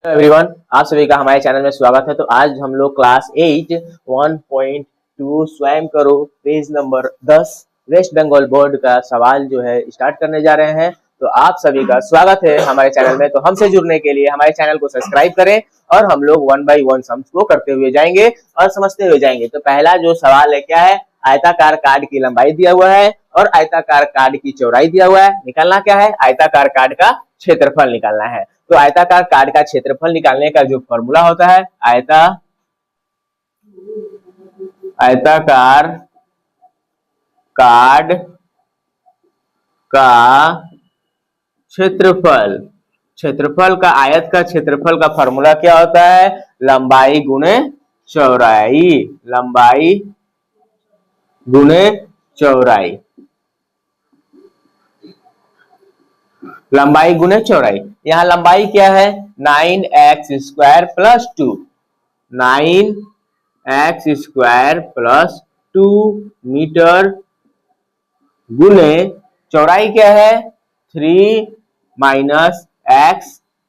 Everyone, आप सभी का हमारे चैनल में स्वागत है। तो आज हम लोग क्लास 8 1.2 स्वयं करो page number 10 West Bengal board का सवाल जो है स्टार्ट करने जा रहे हैं। तो आप सभी का स्वागत है हमारे चैनल में। तो हमसे जुड़ने के लिए हमारे चैनल को सब्सक्राइब करें और हम लोग 1 बाय 1 सम्स को करते हुए जाएंगे और समझते हुए जाएंगे। तो पहला जो सवाल है क्या है, आयताकार कार्ड की लंबाई दिया हुआ है और आयताकार कार्ड की चौड़ाई दिया हुआ है। निकालना क्या है, आयताकार कार्ड का क्षेत्रफल निकालना है। तो आयताकार कार्ड का क्षेत्रफल निकालने का जो फॉर्मूला होता है, आयताकार कार्ड का क्षेत्रफल का आयत का क्षेत्रफल का फॉर्मूला क्या होता है, लंबाई गुणे चौड़ाई। लंबाई गुणे चौड़ाई, लंबाई गुणे चौड़ाई। यहाँ लंबाई क्या है, 9x² plus 2, 9x² plus 2 metre गुणे चौड़ाई क्या है, 3 माइनस x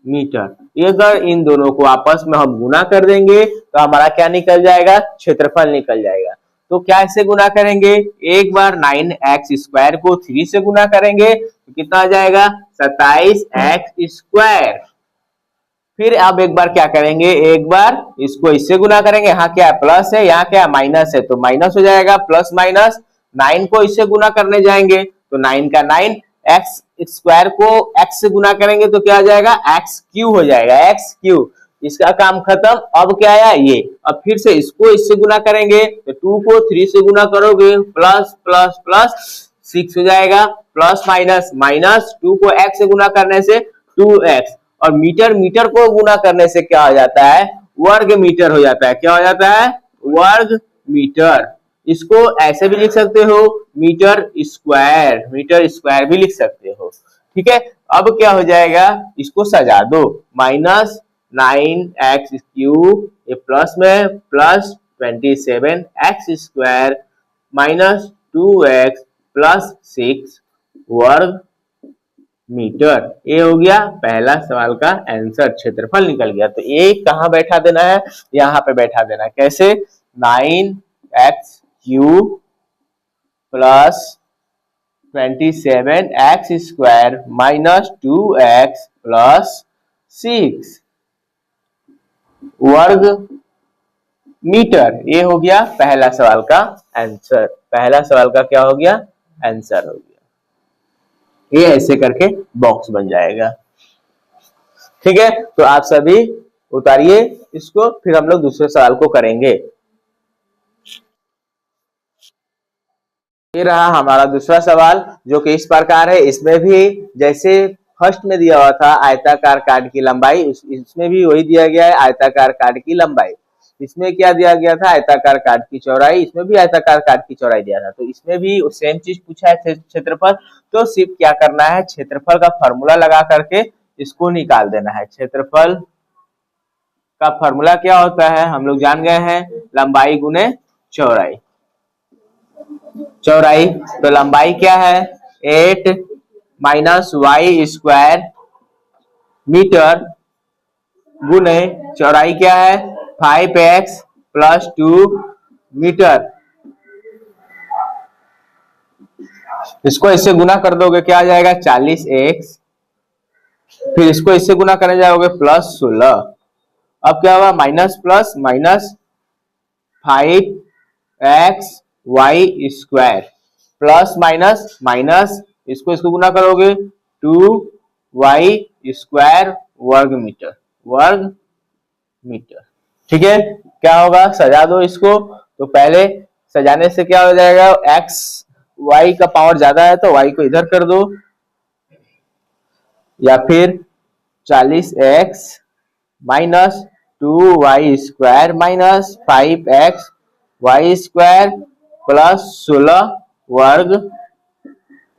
मीटर। अगर इन दोनों को आपस में हम गुना कर देंगे तो हमारा क्या निकल जाएगा, क्षेत्रफल निकल जाएगा। तो क्या इससे गुना करेंगे, एक बार 9x² को 3 से गुना करेंगे तो कितना आ जाएगा, 27x²। फिर अब एक बार क्या करेंगे, एक बार इसको इससे गुना करेंगे। यहाँ क्या है, प्लस है, यहाँ क्या है, माइनस है, तो माइनस हो जाएगा, प्लस माइनस 9 को इससे गुना करने जाएंगे तो 9 का 9, x² को x से गुना करेंगे तो क्या आ जाएगा, x³ हो जाएगा, x³। इसका काम खत्म। अब क्या आया ये, अब फिर से इसको इससे गुना करेंगे तो 2 को 3 से गुना करोगे प्लस प्लस प्लस 6 हो जाएगा, प्लस माइनस माइनस 2 को x से गुना करने से 2x, और मीटर मीटर को गुना करने से क्या हो जाता है, वर्ग मीटर हो जाता है। क्या हो जाता है, वर्ग मीटर। इसको ऐसे भी लिख सकते हो, मीटर स्क्वायर भी लिख सकते हो। ठीक है, अब क्या हो जाएगा, इसको सजा दो, -9x³ ये प्लस में plus 27x² minus 2x plus 6 वर्ग मीटर। ये हो गया पहला सवाल का आंसर, क्षेत्रफल निकल गया। तो ये कहाँ बैठा देना है, यहाँ पे बैठा देना है। कैसे, 9x³ plus 27x² minus 2x plus 6 वर्ग मीटर। ये हो गया पहला सवाल का आंसर। पहला सवाल का क्या हो गया, आंसर हो गया। ये ऐसे करके बॉक्स बन जाएगा। ठीक है, तो आप सभी उतारिए इसको, फिर हम लोग दूसरे सवाल को करेंगे। ये रहा हमारा दूसरा सवाल, जो कि इस प्रकार है। इसमें भी जैसे फर्स्ट में दिया हुआ था आयताकार कार्ड की लंबाई, इसमें भी वही दिया गया है, आयताकार कार्ड की लंबाई। इसमें क्या दिया गया था, आयताकार कार्ड की चौड़ाई। इसमें भी आयताकार कार्ड की चौड़ाई दिया था, तो इसमें भी सेम चीज पूछा है, क्षेत्रफल। तो सिर्फ क्या करना है, क्षेत्रफल का फॉर्मूला लगा करके इसको निकाल देना है। क्षेत्रफल का फॉर्मूला क्या होता है, हम लोग जान गए हैं, लंबाई गुने चौड़ाई। चौड़ाई, तो लंबाई क्या है, 8 माइनस y² मीटर गुने चौड़ाई क्या है, 5x प्लस 2 मीटर। इसको इससे गुना कर दोगे क्या आ जाएगा, 40x। फिर इसको इससे गुना करने जाओगे प्लस 16। अब क्या होगा, minus plus minus 5xy² plus minus minus, इसको इसको गुना करोगे 2y² वर्ग मीटर। ठीक है, क्या होगा, सजा दो इसको। तो पहले सजाने से क्या हो जाएगा, x y का पावर ज्यादा है तो y को इधर कर दो, या फिर 40x minus 2y² minus 5xy² plus 16 वर्ग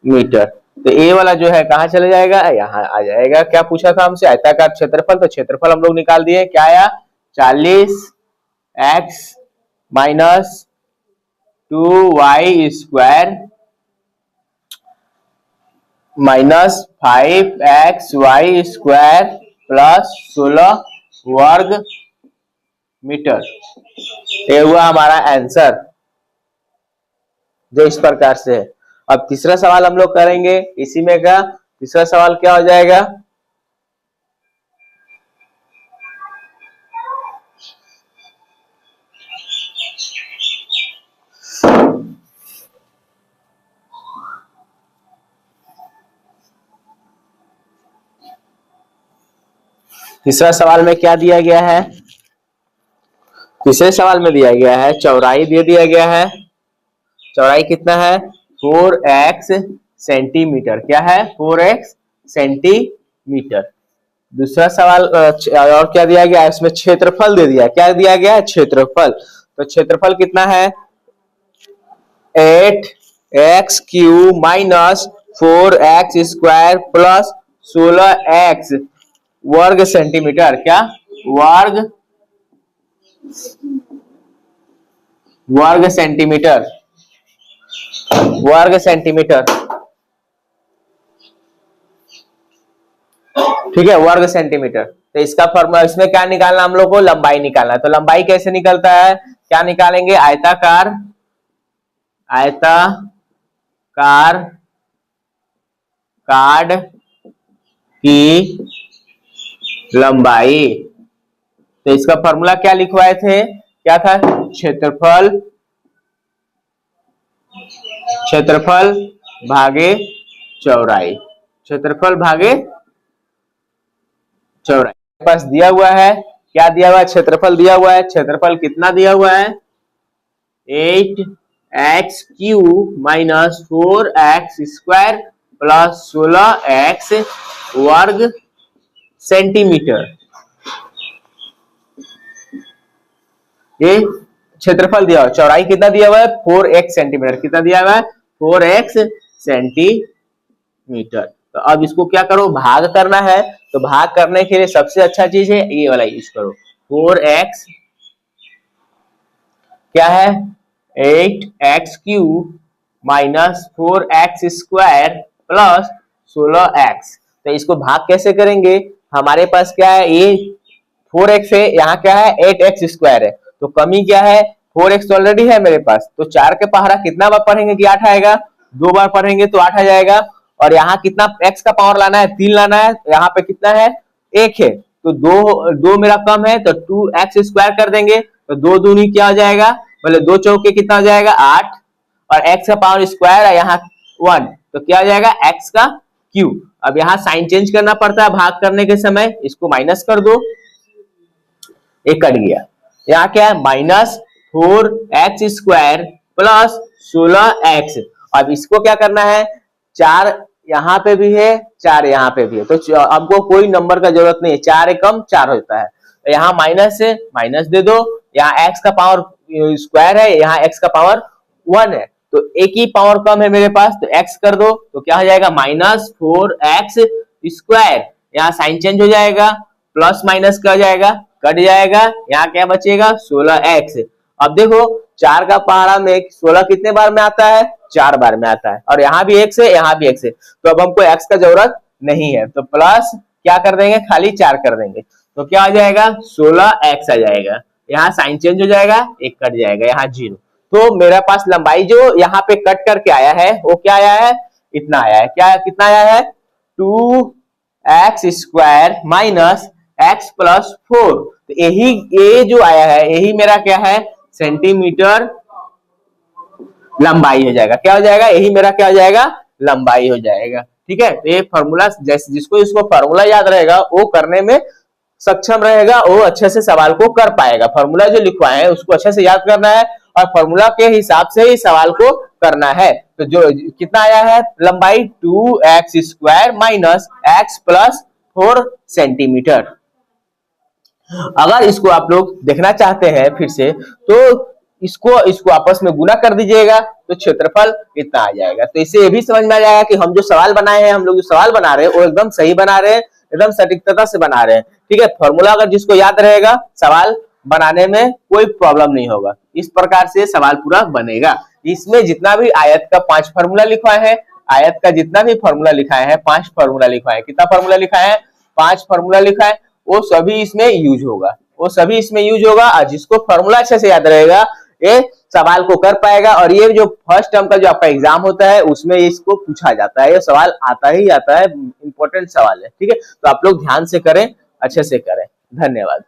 मीटर। तो ए वाला जो है कहाँ चले जाएगा, यहाँ आ जाएगा। क्या पूछा था हमसे, आयताकार क्षेत्रफल, तो क्षेत्रफल हम लोग निकाल दिए। क्या आया, 40x minus 2y² minus 5xy² plus 16 वर्ग मीटर। ये हुआ हमारा आंसर, जो इस प्रकार से है। अब तीसरा सवाल हम लोग करेंगे इसी में का। तीसरा सवाल क्या हो जाएगा? तीसरा सवाल में क्या दिया गया है? तीसरे सवाल में दिया गया है चौड़ाई दे दिया गया है। चौड़ाई कितना है? 4x centimetre. क्या है? 4x centimetre. दूसरा सवाल और क्या दिया गया है? इसमें क्षेत्रफल दे दिया। क्या दिया गया है? क्षेत्रफल। तो क्षेत्रफल कितना है? 8x cube minus 4x square plus 16x वर्ग सेंटीमीटर। क्या? वर्ग सेंटीमीटर। वर्ग सेंटीमीटर, ठीक है, वर्ग सेंटीमीटर। तो इसका फॉर्मूला, इसमें क्या निकालना हम लोग को? लंबाई निकालना है। तो लंबाई कैसे निकलता है? क्या निकालेंगे? आयताकार कार्ड की लंबाई। तो इसका फॉर्मूला क्या लिखवाए थे? क्या था? क्षेत्रफल भागे चौड़ाई। क्षेत्रफल भागे चौड़ाई पास दिया हुआ है। क्या दिया हुआ है? क्षेत्रफल दिया हुआ है। क्षेत्रफल कितना दिया हुआ है? 8x cube minus 4x square plus 16x वर्ग सेंटीमीटर। ये क्षेत्रफल दिया हुआ है। चौड़ाई कितना दिया हुआ है? 4x centimetre. कितना दिया हुआ है? 4x centimetre. तो अब इसको क्या करो? भाग करना है। तो भाग करने के लिए सबसे अच्छा चीज है ये वाला यूज करो। 4x क्या है? 8x cube minus 4x square plus 16x। तो इसको भाग कैसे करेंगे? हमारे पास क्या है? ये 4x है, यहाँ क्या है? 8x स्क्वायर है। तो कमी क्या है? 4x ऑलरेडी है मेरे पास। तो 4 के पहाड़ा कितना बार पढ़ेंगे कि 8 आएगा? 2 बार पढ़ेंगे तो 8 आ जाएगा। और यहाँ कितना x का पावर लाना है? 3 लाना है। यहाँ पे कितना है? 1 है। तो 2 मेरा कम है तो 2x स्क्वायर कर देंगे। तो 2 दूनी क्या हो जाएगा? मतलब 2 चौके कितना हो जाएगा? 8। और x का पावर स्क्वायर है यहाँ 1, तो क्या हो जाएगा? x का क्यूब। अब यहाँ साइन चेंज करना पड़ता है भाग करने के समय। इसको माइनस कर दो, एक कट गया। यहाँ क्या है? Minus 4x square plus 16x। अब इसको क्या करना है? 4 यहाँ पे भी है, 4 यहाँ पे भी है। तो आपको कोई नंबर का जरूरत नहीं है। 4 एकम 4 होता है। तो यहाँ माइनस है, माइनस दे दो। यहाँ x का पावर स्क्वायर है, यहाँ x का पावर 1 है। तो एक ही पावर कम है मेरे पास, तो x कर दो। तो क्या हो जाएगा? Minus 4x square. यहाँ साइन चेंज हो जाएगा, प्लस माइनस क्या हो जाएगा? कट जाएगा। यहाँ क्या बचेगा? 16x। अब देखो 4 का पहाड़ा में 16 कितने बार में आता है? 4 बार में आता है। और यहाँ भी x है, यहाँ भी x है। तो अब हमको x का जरूरत नहीं है। तो प्लस क्या कर देंगे? खाली 4 कर देंगे। तो क्या आ जाएगा? 16x आ जाएगा। यहाँ साइन चेंज हो जाएगा, एक कट जाएगा, यहाँ 0। तो मेरा पास लंबाई जो यहाँ पे कट करके आया है वो क्या आया है? इतना आया है। क्या कितना आया है? 2x square minus x plus 4। तो यही ये जो आया है यही मेरा क्या है? सेंटीमीटर लंबाई हो जाएगा। क्या हो जाएगा? यही मेरा क्या हो जाएगा? लंबाई हो जाएगा। ठीक है। तो ये फॉर्मूला जैसे जिसको इसको फॉर्मूला याद रहेगा वो करने में सक्षम रहेगा, वो अच्छे से सवाल को कर पाएगा। फॉर्मूला जो लिखवाए हैं उसको अच्छे से याद करना है और फॉर्मूला के हिसाब से ही सवाल को करना है। तो जो कितना आया है? लंबाई 2x square minus x plus 4 centimetre. अगर इसको आप लोग देखना चाहते हैं फिर से तो इसको आपस में गुना कर दीजिएगा तो क्षेत्रफल कितना आ जाएगा। तो इससे ये भी समझ में आ जाएगा कि हम जो सवाल बनाए हैं, हम लोग जो सवाल बना रहे हैं वो एकदम सही बना रहे हैं, एकदम सटीकता से बना रहे हैं। ठीक है। फॉर्मूला अगर जिसको याद रहेगा सवाल बनाने में कोई प्रॉब्लम नहीं होगा। इस प्रकार से सवाल पूरा बनेगा। इसमें जितना भी आयत का 5 फॉर्मूला लिखा है, आयत का जितना भी फॉर्मूला लिखा है 5 फॉर्मूला लिखा है। कितना फॉर्मूला लिखा है? 5 फॉर्मूला लिखा है। वो सभी इसमें यूज होगा, वो सभी इसमें यूज होगा। और जिसको फॉर्मूला अच्छे से याद रहेगा ये सवाल को कर पाएगा। और ये जो फर्स्ट टर्म का जो आपका एग्जाम होता है उसमें इसको पूछा जाता है, ये सवाल आता ही आता है, इंपॉर्टेंट सवाल है। ठीक है, तो आप लोग ध्यान से करें, अच्छे से करें। धन्यवाद।